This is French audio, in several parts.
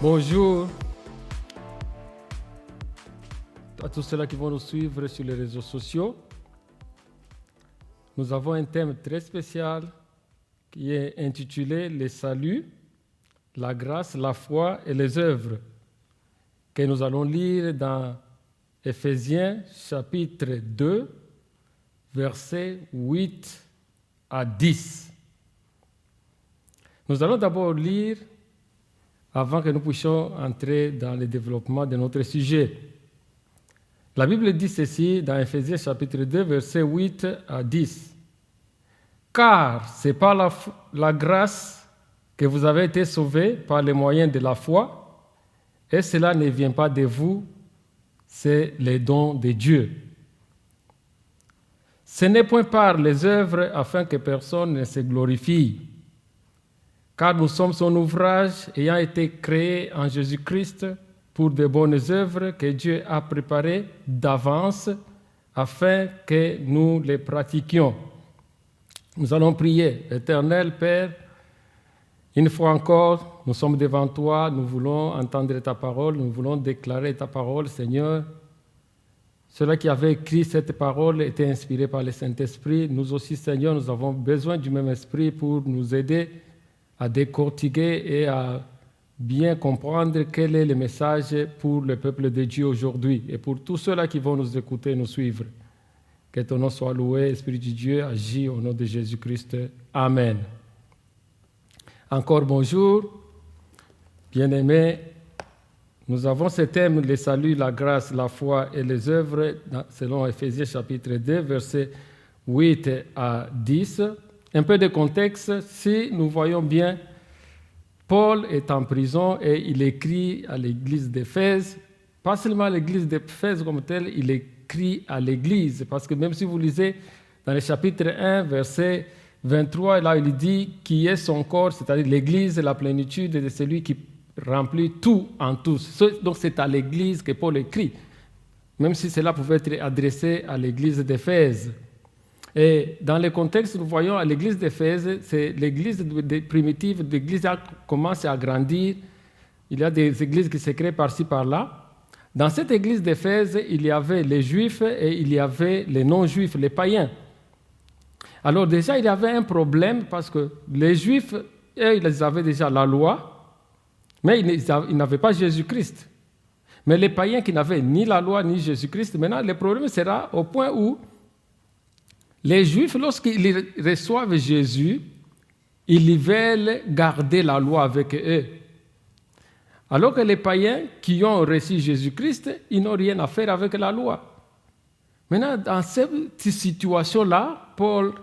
Bonjour à tous ceux qui vont nous suivre sur les réseaux sociaux. Nous avons un thème très spécial qui est intitulé « Le salut, la grâce, la foi et les œuvres » que nous allons lire dans Éphésiens chapitre 2, versets 8 à 10. Nous allons d'abord lire avant que nous puissions entrer dans le développement de notre sujet. La Bible dit ceci dans Éphésiens chapitre 2, versets 8 à 10. « Car c'est par la grâce que vous avez été sauvés par les moyens de la foi, et cela ne vient pas de vous, c'est le don de Dieu. Ce n'est point par les œuvres afin que personne ne se glorifie, car nous sommes son ouvrage ayant été créé en Jésus-Christ pour de bonnes œuvres que Dieu a préparées d'avance afin que nous les pratiquions. » Nous allons prier. Éternel Père, une fois encore, nous sommes devant toi, nous voulons entendre ta parole, nous voulons déclarer ta parole, Seigneur. Ceux qui avaient écrit cette parole étaient inspirés par le Saint-Esprit. Nous aussi, Seigneur, nous avons besoin du même esprit pour nous aider à décortiquer et à bien comprendre quel est le message pour le peuple de Dieu aujourd'hui et pour tous ceux-là qui vont nous écouter, nous suivre. Que ton nom soit loué, Esprit de Dieu, agis au nom de Jésus-Christ. Amen. Encore bonjour, bien-aimés. Nous avons ce thème, le salut, la grâce, la foi et les œuvres, selon Éphésiens chapitre 2, versets 8 à 10. Un peu de contexte, si nous voyons bien, Paul est en prison et il écrit à l'église d'Éphèse, pas seulement à l'église d'Éphèse comme telle, il écrit à l'église, parce que même si vous lisez dans le chapitre 1, verset 23, là il dit qui est son corps, c'est-à-dire l'église, la plénitude de celui qui remplit tout en tous. Donc c'est à l'église que Paul écrit, même si cela pouvait être adressé à l'église d'Éphèse. Et dans le contexte, nous voyons à l'église d'Éphèse, c'est l'église primitive, l'église commence à grandir. Il y a des églises qui se créent par-ci, par-là. Dans cette église d'Éphèse, il y avait les juifs et il y avait les non-juifs, les païens. Alors déjà, il y avait un problème parce que les juifs, eux, ils avaient déjà la loi, mais ils n'avaient pas Jésus-Christ. Mais les païens qui n'avaient ni la loi ni Jésus-Christ, maintenant, le problème sera au point où les Juifs, lorsqu'ils reçoivent Jésus, ils veulent garder la loi avec eux. Alors que les païens qui ont reçu Jésus-Christ, ils n'ont rien à faire avec la loi. Maintenant, dans cette situation-là, Paul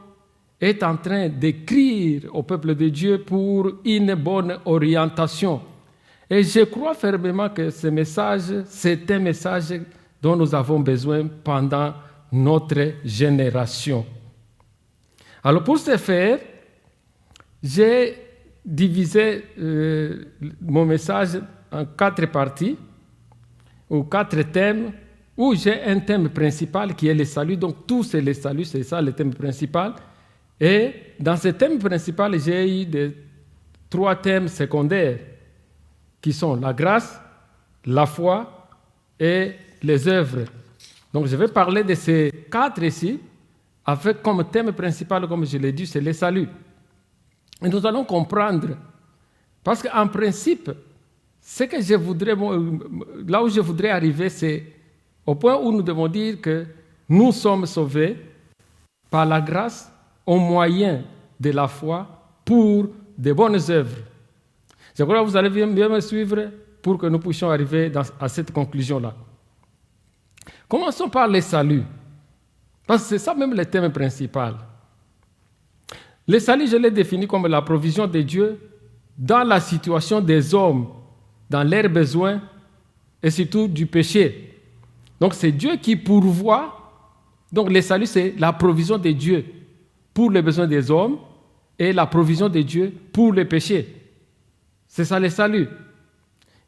est en train d'écrire au peuple de Dieu pour une bonne orientation. Et je crois fermement que ce message, c'est un message dont nous avons besoin pendant notre génération. Alors pour ce faire, j'ai divisé mon message en 4 parties ou 4 thèmes où j'ai un thème principal qui est le salut. Donc tout c'est le salut, c'est ça le thème principal. Et dans ce thème principal, j'ai eu 3 thèmes secondaires qui sont la grâce, la foi et les œuvres. Donc, je vais parler de ces 4 ici, avec comme thème principal, comme je l'ai dit, c'est le salut. Et nous allons comprendre, parce qu'en principe, ce que je voudrais, là où je voudrais arriver, c'est au point où nous devons dire que nous sommes sauvés par la grâce au moyen de la foi pour de bonnes œuvres. Je crois que vous allez bien me suivre pour que nous puissions arriver à cette conclusion-là. Commençons par le salut, parce que c'est ça même le thème principal. Le salut, je l'ai défini comme la provision de Dieu dans la situation des hommes, dans leurs besoins et surtout du péché. Donc c'est Dieu qui pourvoit. Donc le salut, c'est la provision de Dieu pour les besoins des hommes et la provision de Dieu pour le péché. C'est ça le salut.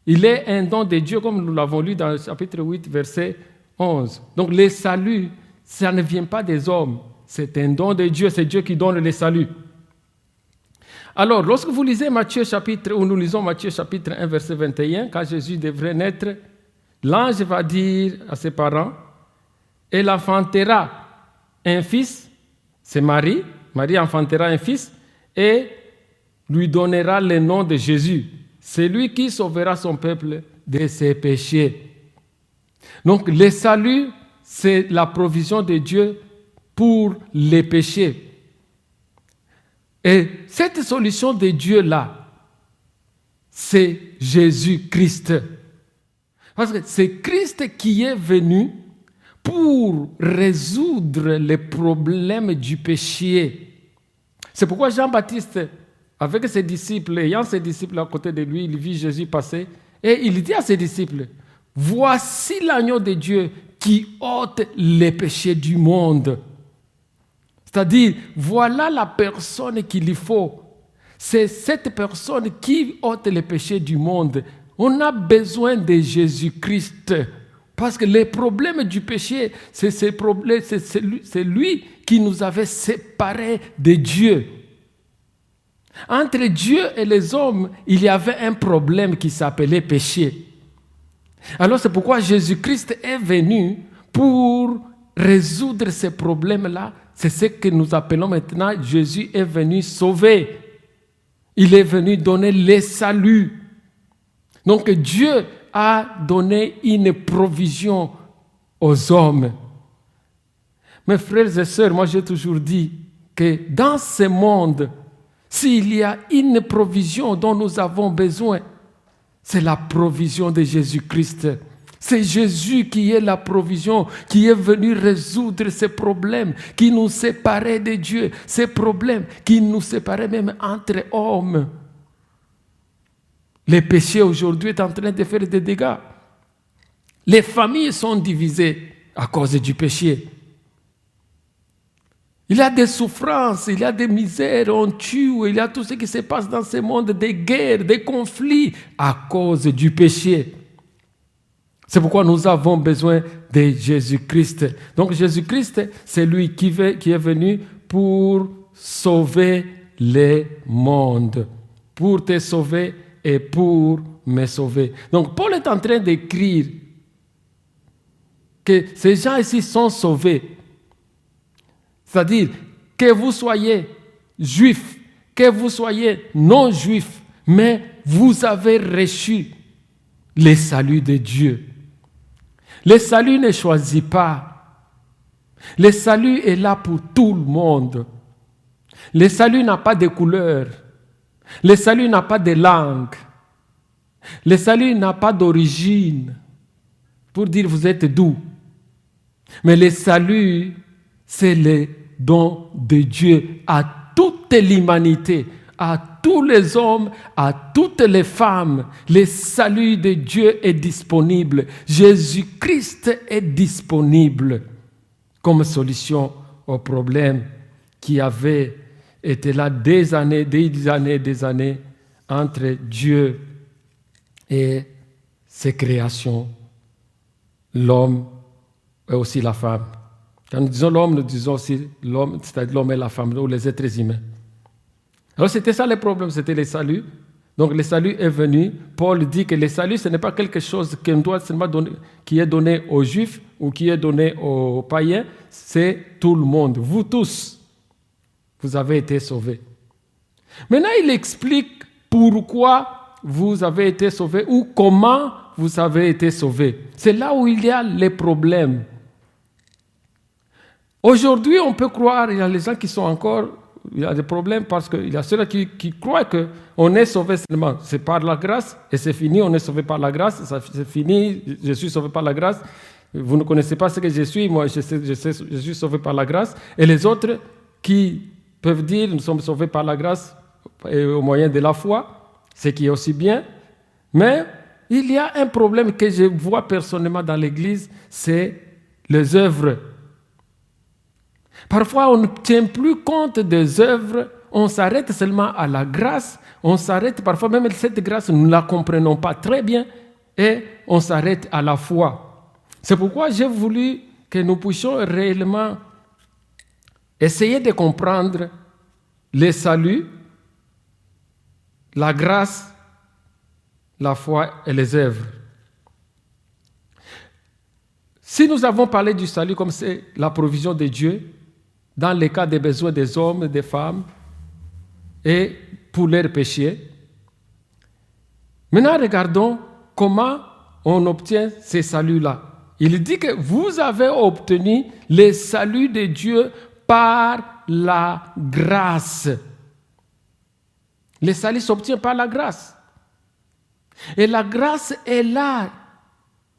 Il est un don de Dieu, comme nous l'avons lu dans le chapitre 8, verset 11. Donc le salut, ça ne vient pas des hommes, c'est un don de Dieu, c'est Dieu qui donne le salut. Alors, lorsque vous lisez nous lisons Matthieu chapitre 1, verset 21, quand Jésus devrait naître, l'ange va dire à ses parents, « Elle enfantera un fils », c'est Marie enfantera un fils, et lui donnera le nom de Jésus. C'est lui qui sauvera son peuple de ses péchés. Donc, le salut, c'est la provision de Dieu pour les péchés. Et cette solution de Dieu-là, c'est Jésus-Christ. Parce que c'est Christ qui est venu pour résoudre les problèmes du péché. C'est pourquoi Jean-Baptiste, avec ses disciples, ayant ses disciples à côté de lui, il vit Jésus passer et il dit à ses disciples, « Voici l'agneau de Dieu qui ôte les péchés du monde. » C'est-à-dire, voilà la personne qu'il faut. C'est cette personne qui ôte les péchés du monde. On a besoin de Jésus-Christ. Parce que les problèmes du péché, c'est lui qui nous avait séparés de Dieu. Entre Dieu et les hommes, il y avait un problème qui s'appelait péché. Alors c'est pourquoi Jésus-Christ est venu pour résoudre ces problèmes-là. C'est ce que nous appelons maintenant, Jésus est venu sauver. Il est venu donner le salut. Donc Dieu a donné une provision aux hommes. Mes frères et sœurs, moi j'ai toujours dit que dans ce monde, s'il y a une provision dont nous avons besoin, c'est la provision de Jésus-Christ. C'est Jésus qui est la provision, qui est venu résoudre ces problèmes qui nous séparaient de Dieu, ces problèmes qui nous séparaient même entre hommes. Le péché aujourd'hui est en train de faire des dégâts. Les familles sont divisées à cause du péché. Il y a des souffrances, il y a des misères, on tue, il y a tout ce qui se passe dans ce monde, des guerres, des conflits à cause du péché. C'est pourquoi nous avons besoin de Jésus-Christ. Donc Jésus-Christ, c'est lui qui est venu pour sauver le monde, pour te sauver et pour me sauver. Donc Paul est en train d'écrire que ces gens ici sont sauvés. C'est-à-dire que vous soyez juifs, que vous soyez non-juifs, mais vous avez reçu le salut de Dieu. Le salut ne choisit pas. Le salut est là pour tout le monde. Le salut n'a pas de couleur. Le salut n'a pas de langue. Le salut n'a pas d'origine pour dire vous êtes d'où. Mais le salut, c'est le don de Dieu à toute l'humanité, à tous les hommes, à toutes les femmes. Le salut de Dieu est disponible. Jésus-Christ est disponible comme solution au problème qui avait été là des années entre Dieu et ses créations, l'homme et aussi la femme. Quand nous disons l'homme, nous disons aussi l'homme, c'est-à-dire l'homme et la femme, ou les êtres humains. Alors c'était ça le problème, c'était le salut. Donc le salut est venu. Paul dit que le salut, ce n'est pas quelque chose qu'on doit seulement donner, qui est donné aux Juifs ou qui est donné aux païens, c'est tout le monde. Vous tous, vous avez été sauvés. Maintenant, il explique pourquoi vous avez été sauvés ou comment vous avez été sauvés. C'est là où il y a les problèmes. Aujourd'hui, on peut croire, il y a les gens qui sont encore, il y a des problèmes parce qu'il y a ceux qui croient qu'on est sauvé seulement. C'est par la grâce et c'est fini, on est sauvé par la grâce, c'est fini, je suis sauvé par la grâce. Vous ne connaissez pas ce que je suis, moi je suis sauvé par la grâce. Et les autres qui peuvent dire nous sommes sauvés par la grâce et au moyen de la foi, ce qui est aussi bien. Mais il y a un problème que je vois personnellement dans l'Église, c'est les œuvres. Parfois, on ne tient plus compte des œuvres, on s'arrête seulement à la grâce, on s'arrête parfois même cette grâce, nous ne la comprenons pas très bien et on s'arrête à la foi. C'est pourquoi j'ai voulu que nous puissions réellement essayer de comprendre le salut la grâce, la foi et les œuvres. Si nous avons parlé du salut comme c'est la provision de Dieu, dans les cas des besoins des hommes et des femmes, et pour leurs péchés, maintenant regardons comment on obtient ces saluts-là. Il dit que vous avez obtenu le salut de Dieu par la grâce. Le salut s'obtient par la grâce. Et la grâce est là.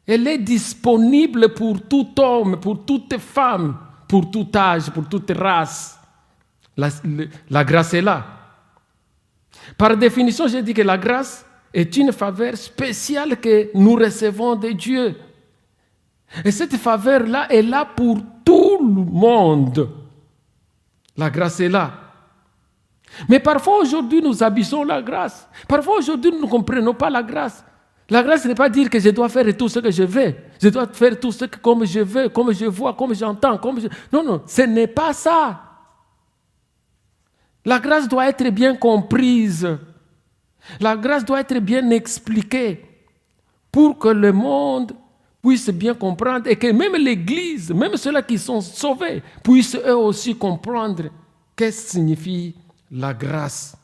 Elle est disponible pour tout homme, pour toute femme, pour tout âge, pour toute race. La grâce est là. Par définition, j'ai dit que la grâce est une faveur spéciale que nous recevons de Dieu. Et cette faveur-là est là pour tout le monde. La grâce est là. Mais parfois aujourd'hui, nous abusons la grâce. Parfois aujourd'hui, nous ne comprenons pas la grâce. La grâce n'est pas dire que je dois faire tout ce que je veux. Je dois faire tout ce que comme je veux, comme je vois, comme j'entends. Non, non, ce n'est pas ça. La grâce doit être bien comprise. La grâce doit être bien expliquée pour que le monde puisse bien comprendre et que même l'Église, même ceux-là qui sont sauvés, puissent eux aussi comprendre qu'est-ce que signifie la grâce.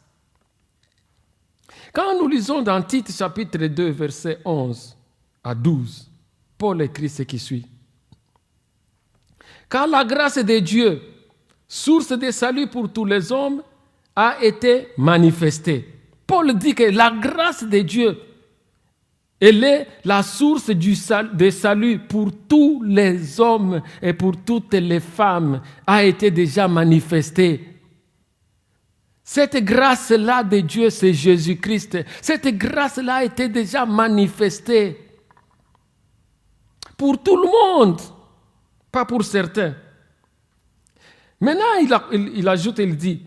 Quand nous lisons dans Tite chapitre 2, versets 11 à 12, Paul écrit ce qui suit. Quand la grâce de Dieu, source de salut pour tous les hommes, a été manifestée. Paul dit que la grâce de Dieu, elle est la source de salut pour tous les hommes et pour toutes les femmes, a été déjà manifestée. Cette grâce-là de Dieu, c'est Jésus-Christ. Cette grâce-là a été déjà manifestée pour tout le monde, pas pour certains. Maintenant, il ajoute, il dit,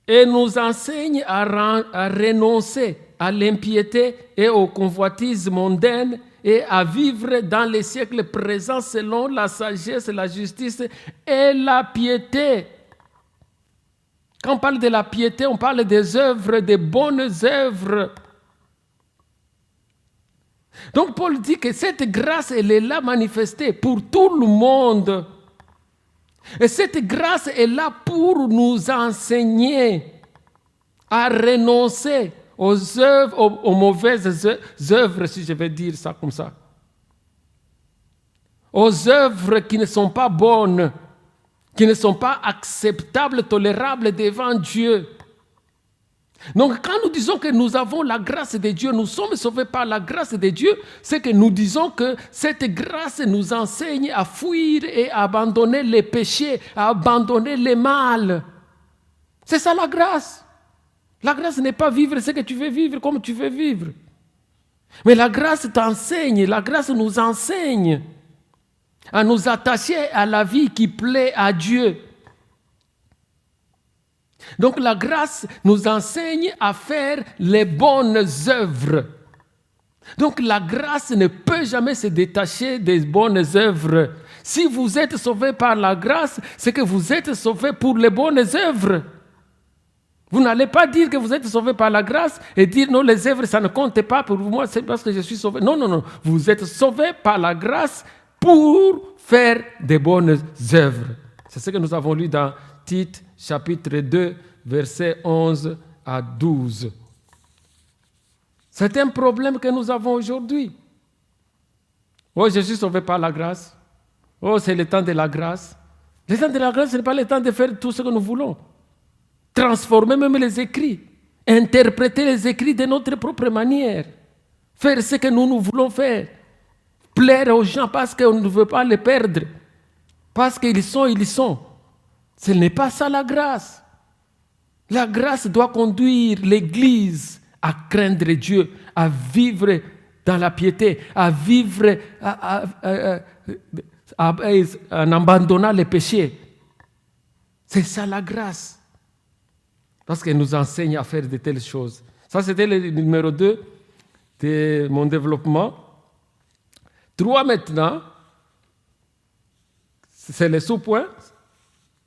et nous enseigne à renoncer à l'impiété et aux convoitises mondaines et à vivre dans les siècles présents selon la sagesse, la justice et la piété. Quand on parle de la piété, on parle des œuvres, des bonnes œuvres. Donc Paul dit que cette grâce, elle est là manifestée pour tout le monde. Et cette grâce est là pour nous enseigner à renoncer aux œuvres, aux mauvaises œuvres, si je vais dire ça comme ça. Aux œuvres qui ne sont pas bonnes, qui ne sont pas acceptables, tolérables devant Dieu. Donc quand nous disons que nous avons la grâce de Dieu, nous sommes sauvés par la grâce de Dieu, c'est que nous disons que cette grâce nous enseigne à fuir et à abandonner les péchés, à abandonner le mal. C'est ça la grâce. La grâce n'est pas vivre ce que tu veux vivre comme tu veux vivre. Mais la grâce t'enseigne, la grâce nous enseigne à nous attacher à la vie qui plaît à Dieu. Donc la grâce nous enseigne à faire les bonnes œuvres. Donc la grâce ne peut jamais se détacher des bonnes œuvres. Si vous êtes sauvés par la grâce, c'est que vous êtes sauvés pour les bonnes œuvres. Vous n'allez pas dire que vous êtes sauvés par la grâce et dire non, les œuvres, ça ne compte pas pour moi, c'est parce que je suis sauvé. Non, non, non. Vous êtes sauvés par la grâce pour faire des bonnes œuvres. C'est ce que nous avons lu dans Tite, chapitre 2, versets 11 à 12. C'est un problème que nous avons aujourd'hui. Oh, je suis sauvé par la grâce. Oh, c'est le temps de la grâce. Le temps de la grâce, ce n'est pas le temps de faire tout ce que nous voulons. Transformer même les écrits. Interpréter les écrits de notre propre manière. Faire ce que nous voulons faire. Plaire aux gens parce qu'on ne veut pas les perdre. Parce qu'ils sont, ils sont. Ce n'est pas ça la grâce. La grâce doit conduire l'Église à craindre Dieu, à vivre dans la piété, à vivre en abandonnant les péchés. C'est ça la grâce. Parce qu'elle nous enseigne à faire de telles choses. Ça, c'était le numéro 2 de mon développement. 3 maintenant, c'est le sous-point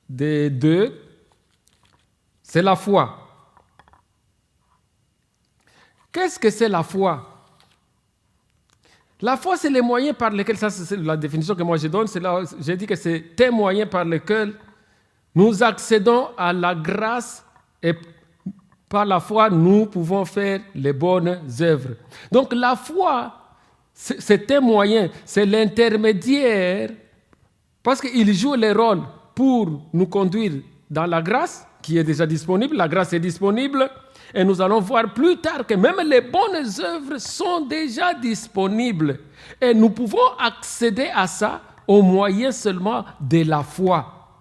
des 2, c'est la foi. Qu'est-ce que c'est la foi? La foi, c'est les moyens par lesquels, ça c'est la définition que moi je donne, j'ai dit que c'est un moyen par lequel nous accédons à la grâce et par la foi, nous pouvons faire les bonnes œuvres. Donc la foi, c'est un moyen, c'est l'intermédiaire, parce qu'il joue le rôle pour nous conduire dans la grâce qui est déjà disponible. La grâce est disponible et nous allons voir plus tard que même les bonnes œuvres sont déjà disponibles. Et nous pouvons accéder à ça au moyen seulement de la foi.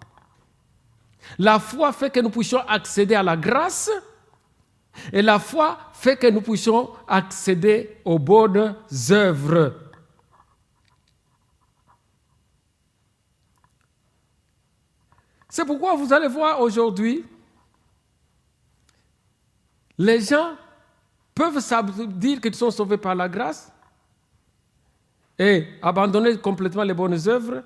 La foi fait que nous puissions accéder à la grâce et la foi fait que nous puissions accéder aux bonnes œuvres. C'est pourquoi vous allez voir aujourd'hui, les gens peuvent dire qu'ils sont sauvés par la grâce et abandonner complètement les bonnes œuvres,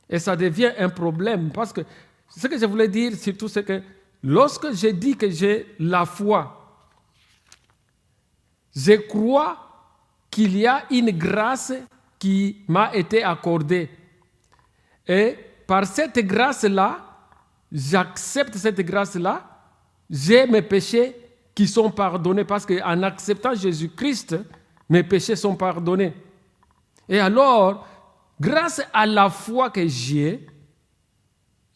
et ça devient un problème. Parce que ce que je voulais dire surtout, c'est que lorsque je dis que j'ai la foi, je crois qu'il y a une grâce qui m'a été accordée. Et par cette grâce-là, j'accepte cette grâce-là, j'ai mes péchés qui sont pardonnés parce qu'en acceptant Jésus-Christ, mes péchés sont pardonnés. Et alors, grâce à la foi que j'ai,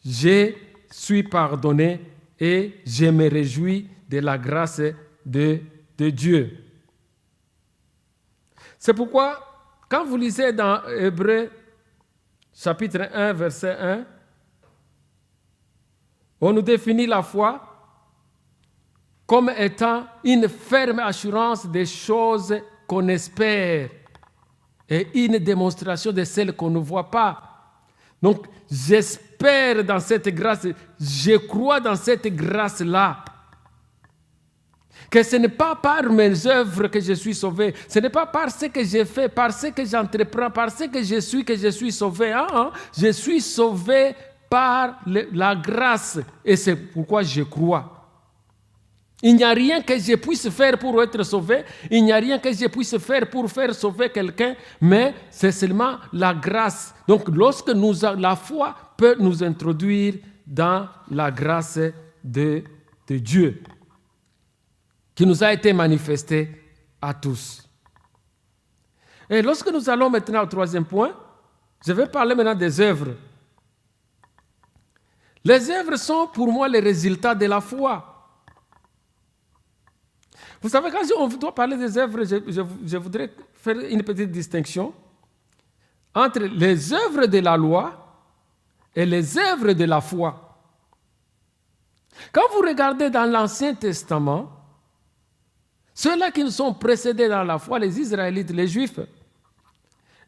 je suis pardonné et je me réjouis de la grâce de Dieu. C'est pourquoi, quand vous lisez dans Hébreux, chapitre 1, verset 1, on nous définit la foi comme étant une ferme assurance des choses qu'on espère et une démonstration de celles qu'on ne voit pas. Donc, j'espère dans cette grâce, je crois dans cette grâce-là. Que ce n'est pas par mes œuvres que je suis sauvé, ce n'est pas par ce que j'ai fait, par ce que j'entreprends, par ce que je suis sauvé. Je suis sauvé par la grâce et c'est pourquoi je crois. Il n'y a rien que je puisse faire pour être sauvé, il n'y a rien que je puisse faire pour faire sauver quelqu'un, mais c'est seulement la grâce. Donc, lorsque la foi peut nous introduire dans la grâce de Dieu, qui nous a été manifestée à tous. Et lorsque nous allons maintenant au troisième point, je vais parler maintenant des œuvres. Les œuvres sont pour moi les résultats de la foi. Vous savez, quand on doit parler des œuvres, je voudrais faire une petite distinction entre les œuvres de la loi et les œuvres de la foi. Quand vous regardez dans l'Ancien Testament, ceux-là qui nous sont précédés dans la foi, les Israélites, les Juifs,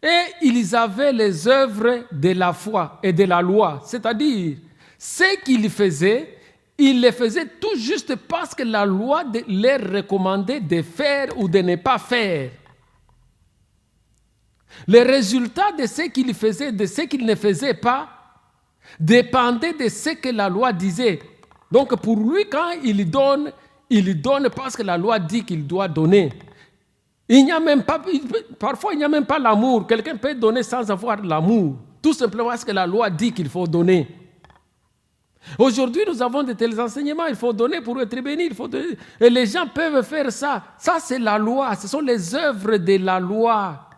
et ils avaient les œuvres de la foi et de la loi, c'est-à-dire ce qu'ils faisaient, ils le faisaient tout juste parce que la loi leur recommandait de faire ou de ne pas faire. Le résultat de ce qu'ils faisaient, de ce qu'ils ne faisaient pas, dépendait de ce que la loi disait. Donc pour lui, quand il donne parce que la loi dit qu'il doit donner. Parfois, il n'y a même pas l'amour. Quelqu'un peut donner sans avoir l'amour, tout simplement parce que la loi dit qu'il faut donner. Aujourd'hui, nous avons de tels enseignements, il faut donner pour être béni, et les gens peuvent faire ça. Ça, c'est la loi, ce sont les œuvres de la loi.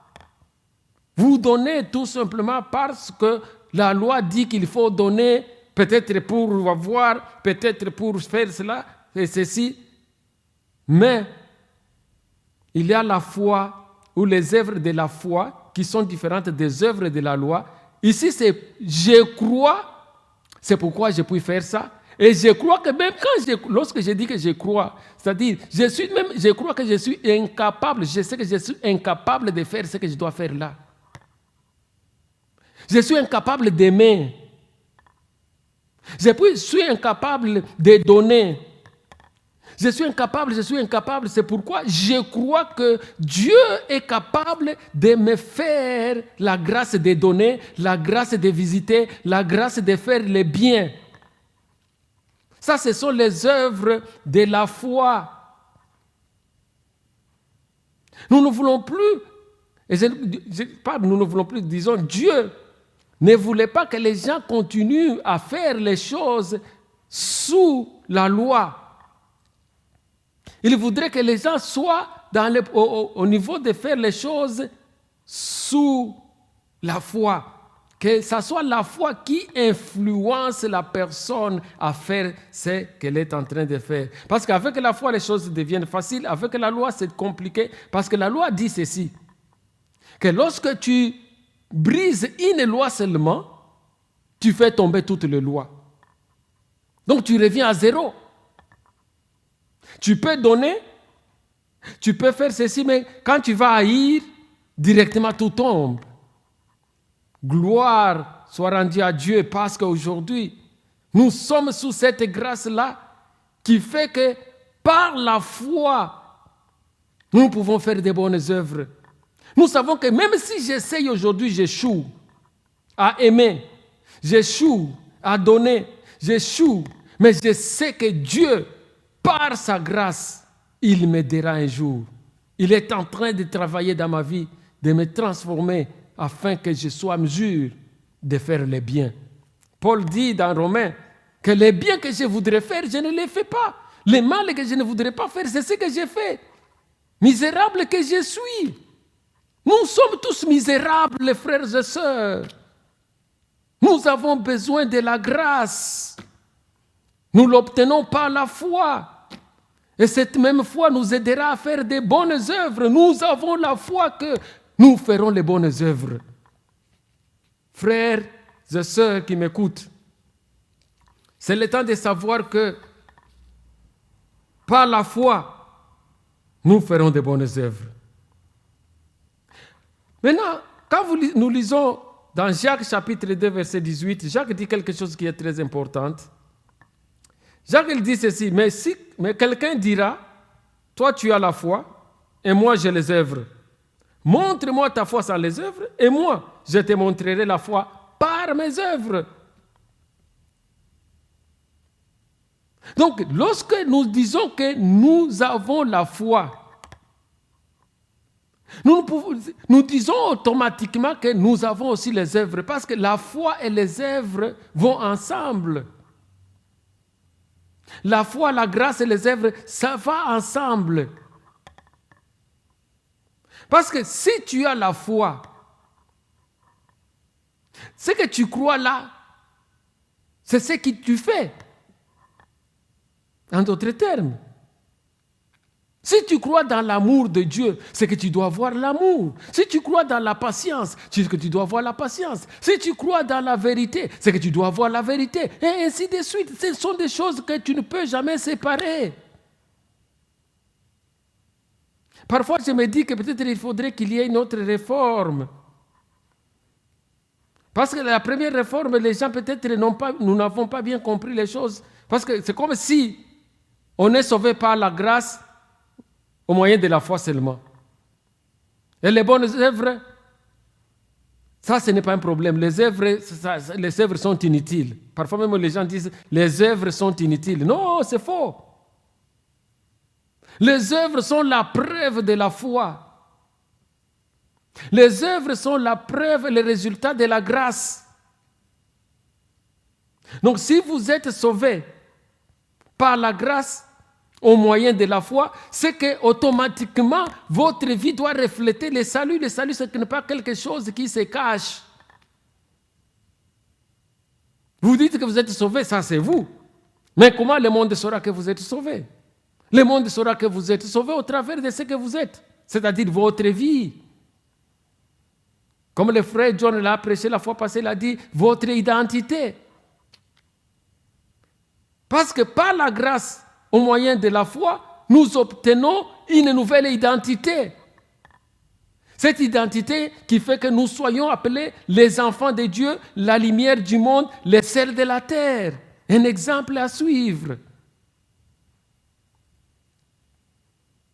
Vous donnez tout simplement parce que la loi dit qu'il faut donner, peut-être pour avoir, peut-être pour faire cela et ceci. Mais il y a la foi ou les œuvres de la foi qui sont différentes des œuvres de la loi. Ici, c'est je crois. C'est pourquoi je puis faire ça. Et je crois que même lorsque je dis que je crois, c'est-à-dire, je crois que je suis incapable, je sais que je suis incapable de faire ce que je dois faire là. Je suis incapable d'aimer. Je suis incapable de donner. Je suis incapable. C'est pourquoi je crois que Dieu est capable de me faire la grâce de donner, la grâce de visiter, la grâce de faire le bien. Ça, ce sont les œuvres de la foi. Nous ne voulons plus, nous ne voulons plus, disons, Dieu ne voulait pas que les gens continuent à faire les choses sous la loi. Il voudrait que les gens soient au niveau de faire les choses sous la foi. Que ce soit la foi qui influence la personne à faire ce qu'elle est en train de faire. Parce qu'avec la foi, les choses deviennent faciles. Avec la loi, c'est compliqué. Parce que la loi dit ceci, que lorsque tu brises une loi seulement, tu fais tomber toutes les lois. Donc tu reviens à zéro. Tu peux donner, tu peux faire ceci, mais quand tu vas haïr, directement tout tombe. Gloire soit rendue à Dieu parce qu'aujourd'hui, nous sommes sous cette grâce-là qui fait que par la foi, nous pouvons faire de bonnes œuvres. Nous savons que même si j'essaye aujourd'hui, j'échoue à aimer, j'échoue à donner, j'échoue, mais je sais que Dieu, par sa grâce, il m'aidera un jour. Il est en train de travailler dans ma vie, de me transformer afin que je sois à mesure de faire le bien. Paul dit dans Romains que les biens que je voudrais faire, je ne les fais pas. Les mal que je ne voudrais pas faire, c'est ce que j'ai fait. Misérable que je suis. Nous sommes tous misérables, les frères et sœurs. Nous avons besoin de la grâce. Nous l'obtenons par la foi. Et cette même foi nous aidera à faire de bonnes œuvres. Nous avons la foi que nous ferons les bonnes œuvres. Frères et sœurs qui m'écoutent, c'est le temps de savoir que par la foi, nous ferons de bonnes œuvres. Maintenant, quand nous lisons dans Jacques chapitre 2, verset 18, Jacques dit quelque chose qui est très important. Jacques il dit ceci, mais quelqu'un dira, toi tu as la foi et moi j'ai les œuvres. Montre-moi ta foi sans les œuvres et moi je te montrerai la foi par mes œuvres. Donc lorsque nous disons que nous avons la foi, nous disons automatiquement que nous avons aussi les œuvres parce que la foi et les œuvres vont ensemble. La foi, la grâce et les œuvres, ça va ensemble. Parce que si tu as la foi, ce que tu crois là, c'est ce que tu fais. En d'autres termes, si tu crois dans l'amour de Dieu, c'est que tu dois avoir l'amour. Si tu crois dans la patience, c'est que tu dois avoir la patience. Si tu crois dans la vérité, c'est que tu dois avoir la vérité. Et ainsi de suite. Ce sont des choses que tu ne peux jamais séparer. Parfois, je me dis que peut-être il faudrait qu'il y ait une autre réforme. Parce que la première réforme, les gens peut-être nous n'avons pas bien compris les choses. Parce que c'est comme si on est sauvé par la grâce au moyen de la foi seulement. Et les bonnes œuvres, ça ce n'est pas un problème. Les œuvres sont inutiles. Parfois même les gens disent les œuvres sont inutiles. Non, c'est faux. Les œuvres sont la preuve de la foi. Les œuvres sont la preuve et le résultat de la grâce. Donc si vous êtes sauvés par la grâce, au moyen de la foi, c'est que automatiquement votre vie doit refléter le salut. Le salut, ce n'est pas quelque chose qui se cache. Vous dites que vous êtes sauvés, ça c'est vous. Mais comment le monde saura que vous êtes sauvés? Le monde saura que vous êtes sauvés au travers de ce que vous êtes, c'est-à-dire votre vie. Comme le frère John l'a prêché la fois passée, il a dit votre identité. Parce que par la grâce, au moyen de la foi, nous obtenons une nouvelle identité. Cette identité qui fait que nous soyons appelés les enfants de Dieu, la lumière du monde, les sels de la terre. Un exemple à suivre.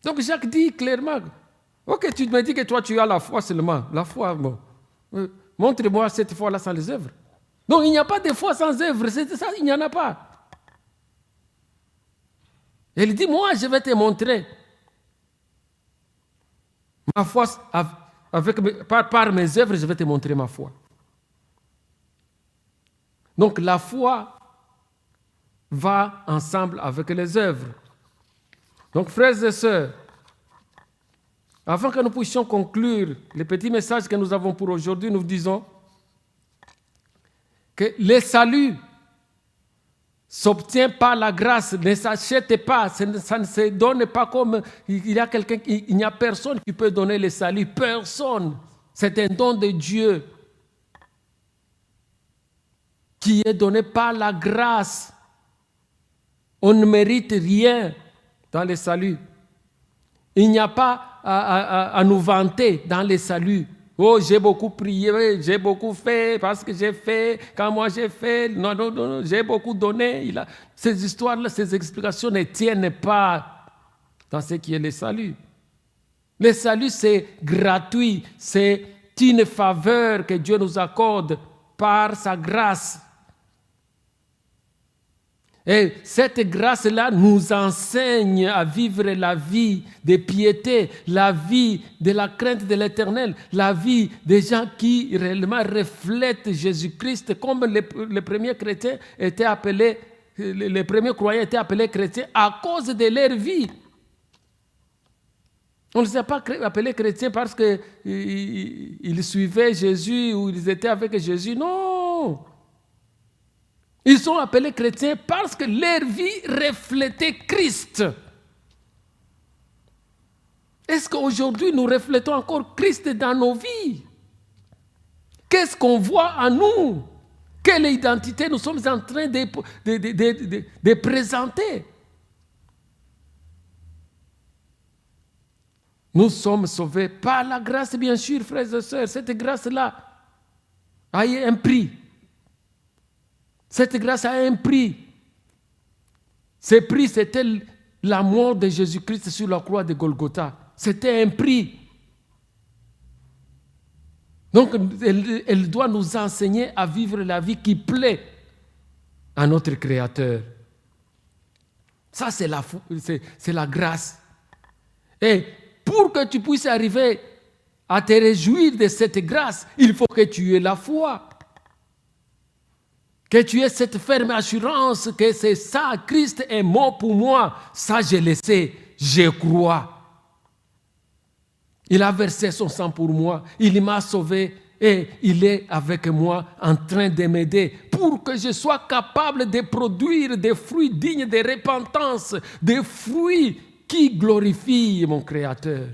Donc Jacques dit clairement, ok, tu me dis que toi tu as la foi seulement. La foi, bon. Montre-moi cette foi-là sans les œuvres. Donc il n'y a pas de foi sans œuvres, c'est ça, il n'y en a pas. Il dit, moi, je vais te montrer. Ma foi, par mes œuvres, je vais te montrer ma foi. Donc la foi va ensemble avec les œuvres. Donc frères et sœurs, avant que nous puissions conclure le petit message que nous avons pour aujourd'hui, nous disons que le salut s'obtient par la grâce, ne s'achète pas, ça ne se donne pas comme il n'y a personne qui peut donner le salut, personne. C'est un don de Dieu qui est donné par la grâce. On ne mérite rien dans le salut. Il n'y a pas à nous vanter dans le salut. Oh, j'ai beaucoup prié, j'ai beaucoup fait, parce que j'ai fait, quand moi j'ai fait, non, j'ai beaucoup donné. Ces histoires-là, ces explications ne tiennent pas dans ce qui est le salut. Le salut, c'est gratuit, c'est une faveur que Dieu nous accorde par sa grâce. Et cette grâce-là nous enseigne à vivre la vie de piété, la vie de la crainte de l'Éternel, la vie des gens qui réellement reflètent Jésus-Christ, comme les premiers chrétiens étaient appelés, les premiers croyants étaient appelés chrétiens à cause de leur vie. On ne les a pas appelés chrétiens parce qu'ils suivaient Jésus ou ils étaient avec Jésus, non. Ils sont appelés chrétiens parce que leur vie reflétait Christ. Est-ce qu'aujourd'hui nous reflétons encore Christ dans nos vies? Qu'est-ce qu'on voit en nous? Quelle identité nous sommes en train de présenter? Nous sommes sauvés par la grâce, bien sûr, frères et sœurs. Cette grâce-là a un prix. Cette grâce a un prix. Ce prix, c'était la mort de Jésus-Christ sur la croix de Golgotha. C'était un prix. Donc, elle doit nous enseigner à vivre la vie qui plaît à notre Créateur. Ça, c'est la grâce. Et pour que tu puisses arriver à te réjouir de cette grâce, il faut que tu aies la foi. Que tu aies cette ferme assurance que c'est ça, Christ est mort pour moi. Ça, je le sais, je crois. Il a versé son sang pour moi, il m'a sauvé et il est avec moi en train de m'aider pour que je sois capable de produire des fruits dignes de repentance, des fruits qui glorifient mon Créateur.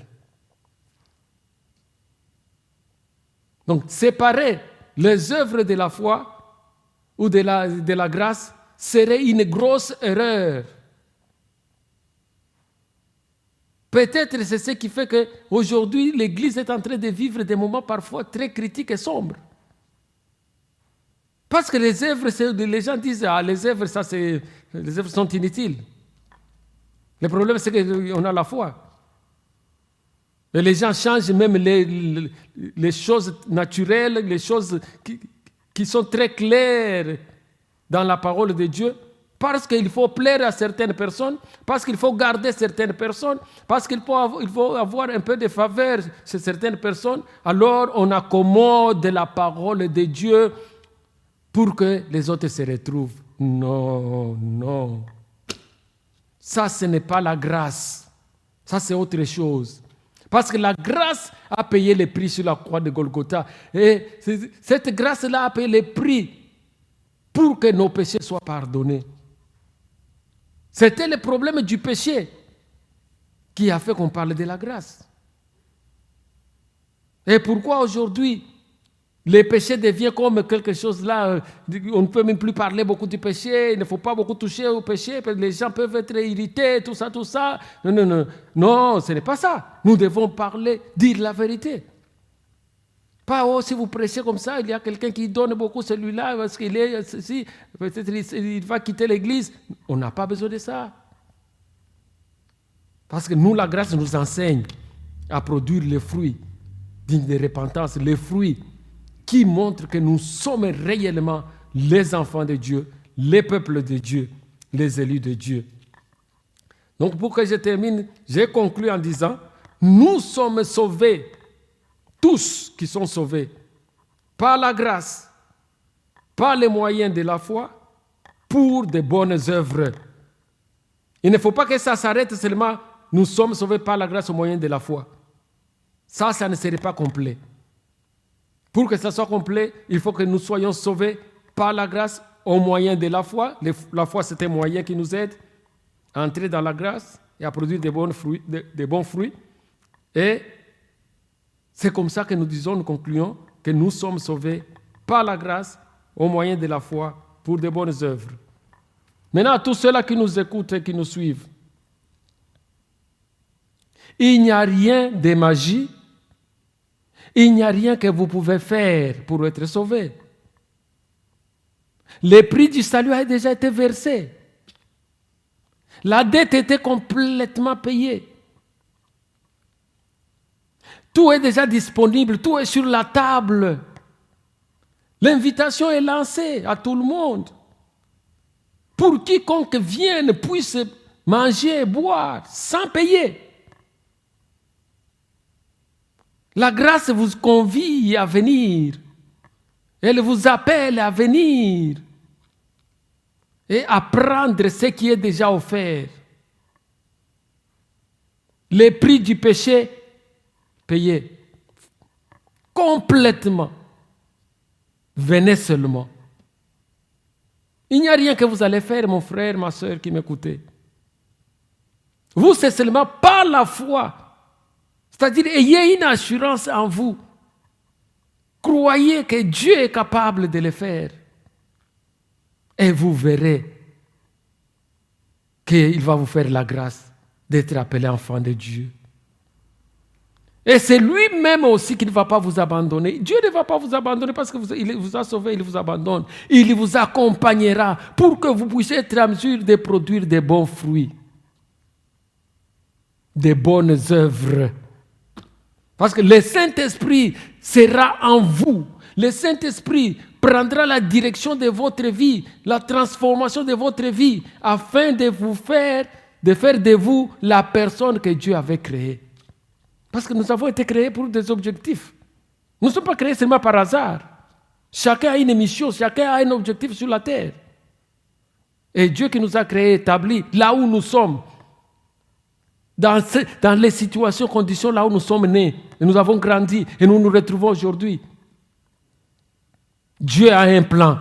Donc, séparer les œuvres de la foi ou de la grâce serait une grosse erreur. Peut-être c'est ce qui fait qu'aujourd'hui, l'Église est en train de vivre des moments parfois très critiques et sombres. Parce que les œuvres, les gens disent, les œuvres sont inutiles. Le problème, c'est qu'on a la foi. Mais les gens changent même les choses naturelles, les choses qui sont très claires dans la parole de Dieu, parce qu'il faut plaire à certaines personnes, parce qu'il faut garder certaines personnes, parce qu'il faut avoir un peu de faveur chez certaines personnes. Alors on accommode la parole de Dieu pour que les autres se retrouvent. Non. Ça, ce n'est pas la grâce. Ça, c'est autre chose. Parce que la grâce a payé le prix sur la croix de Golgotha. Et cette grâce-là a payé le prix pour que nos péchés soient pardonnés. C'était le problème du péché qui a fait qu'on parle de la grâce. Et pourquoi aujourd'hui, le péché devient comme quelque chose là, on ne peut même plus parler beaucoup du péché, il ne faut pas beaucoup toucher au péché, parce que les gens peuvent être irrités, tout ça. Non, ce n'est pas ça. Nous devons parler, dire la vérité. Pas, si vous prêchez comme ça, il y a quelqu'un qui donne beaucoup celui-là, parce qu'il est ceci, peut-être il va quitter l'église. On n'a pas besoin de ça. Parce que nous, la grâce nous enseigne à produire les fruits dignes de repentance, les fruits qui montrent que nous sommes réellement les enfants de Dieu, les peuples de Dieu, les élus de Dieu. Donc pour que je termine, j'ai conclu en disant nous sommes sauvés, tous qui sont sauvés, par la grâce, par les moyens de la foi, pour de bonnes œuvres. Il ne faut pas que ça s'arrête seulement, nous sommes sauvés par la grâce au moyen de la foi. Ça ne serait pas complet. Pour que ça soit complet, il faut que nous soyons sauvés par la grâce au moyen de la foi. La foi, c'est un moyen qui nous aide à entrer dans la grâce et à produire des bons fruits. Et c'est comme ça que nous concluons que nous sommes sauvés par la grâce au moyen de la foi pour de bonnes œuvres. Maintenant, à tous ceux-là qui nous écoutent et qui nous suivent, il n'y a rien de magie, il n'y a rien que vous pouvez faire pour être sauvé. Le prix du salut a déjà été versé. La dette était complètement payée. Tout est déjà disponible, tout est sur la table. L'invitation est lancée à tout le monde. Pour quiconque vienne puisse manger et boire sans payer. La grâce vous convie à venir. Elle vous appelle à venir et à prendre ce qui est déjà offert. Le prix du péché payé complètement. Venez seulement. Il n'y a rien que vous allez faire, mon frère, ma soeur qui m'écoutez. Vous, c'est seulement par la foi. C'est-à-dire, ayez une assurance en vous. Croyez que Dieu est capable de le faire. Et vous verrez qu'il va vous faire la grâce d'être appelé enfant de Dieu. Et c'est lui-même aussi qui ne va pas vous abandonner. Dieu ne va pas vous abandonner parce qu'il vous a sauvé, il vous abandonne. Il vous accompagnera pour que vous puissiez être en mesure de produire des bons fruits, des bonnes œuvres. Parce que le Saint-Esprit sera en vous. Le Saint-Esprit prendra la direction de votre vie, la transformation de votre vie, afin de faire de vous la personne que Dieu avait créée. Parce que nous avons été créés pour des objectifs. Nous ne sommes pas créés seulement par hasard. Chacun a une mission, chacun a un objectif sur la terre. Et Dieu qui nous a créés, établis là où nous sommes, dans les situations, conditions là où nous sommes nés, et nous avons grandi, et nous nous retrouvons aujourd'hui. Dieu a un plan.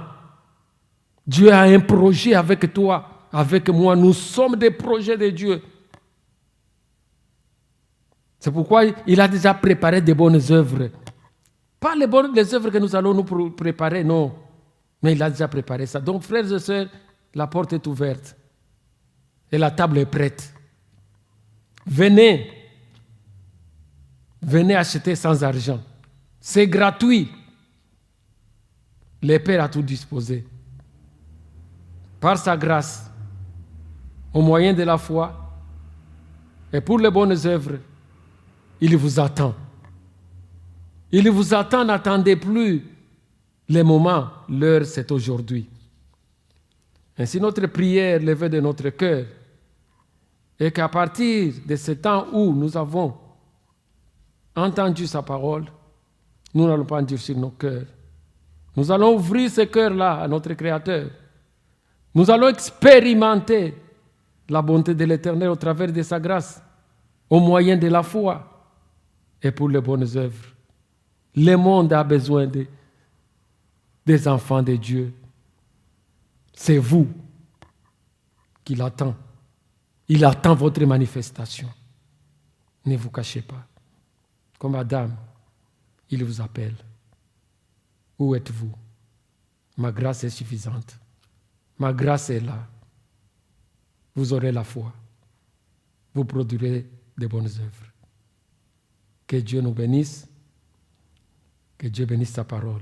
Dieu a un projet avec toi, avec moi. Nous sommes des projets de Dieu. C'est pourquoi il a déjà préparé des bonnes œuvres. Pas les œuvres que nous allons nous préparer, non. Mais il a déjà préparé ça. Donc, frères et sœurs, la porte est ouverte. Et la table est prête. Venez. Venez acheter sans argent. C'est gratuit. Le Père a tout disposé. Par sa grâce, au moyen de la foi, et pour les bonnes œuvres, il vous attend. Il vous attend, n'attendez plus les moments, l'heure c'est aujourd'hui. Ainsi notre prière levée de notre cœur est qu'à partir de ce temps où nous avons entendu sa parole, nous n'allons pas endurcir nos cœurs. Nous allons ouvrir ce cœur-là à notre Créateur. Nous allons expérimenter la bonté de l'Éternel au travers de sa grâce, au moyen de la foi et pour les bonnes œuvres. Le monde a besoin des enfants de Dieu. C'est vous qui l'attend. Il attend votre manifestation. Ne vous cachez pas. Comme Adam, il vous appelle. Où êtes-vous? Ma grâce est suffisante. Ma grâce est là. Vous aurez la foi. Vous produirez de bonnes œuvres. Que Dieu nous bénisse. Que Dieu bénisse sa parole.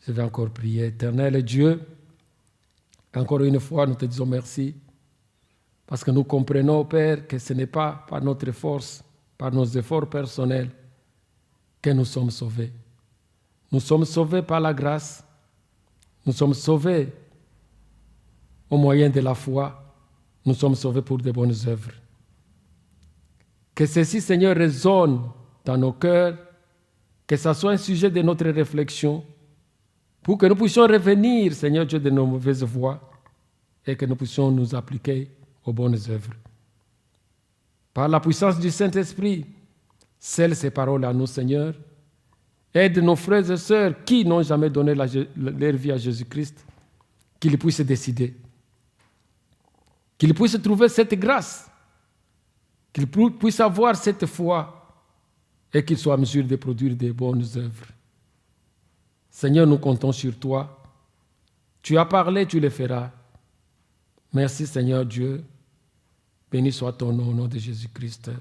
Je vais encore prier. Éternel Dieu, encore une fois, nous te disons merci. Parce que nous comprenons, Père, que ce n'est pas par notre force, par nos efforts personnels, que nous sommes sauvés. Nous sommes sauvés par la grâce. Nous sommes sauvés au moyen de la foi. Nous sommes sauvés pour de bonnes œuvres. Que ceci, Seigneur, résonne dans nos cœurs, que ça soit un sujet de notre réflexion, pour que nous puissions revenir, Seigneur Dieu, de nos mauvaises voies et que nous puissions nous appliquer aux bonnes œuvres. Par la puissance du Saint-Esprit, scelle ces paroles à nous, Seigneur. Aide nos frères et sœurs qui n'ont jamais donné leur vie à Jésus-Christ, qu'ils puissent décider, qu'ils puissent trouver cette grâce, qu'ils puissent avoir cette foi et qu'ils soient en mesure de produire des bonnes œuvres. Seigneur, nous comptons sur toi. Tu as parlé, tu le feras. Merci Seigneur Dieu. Béni soit ton nom au nom de Jésus-Christ.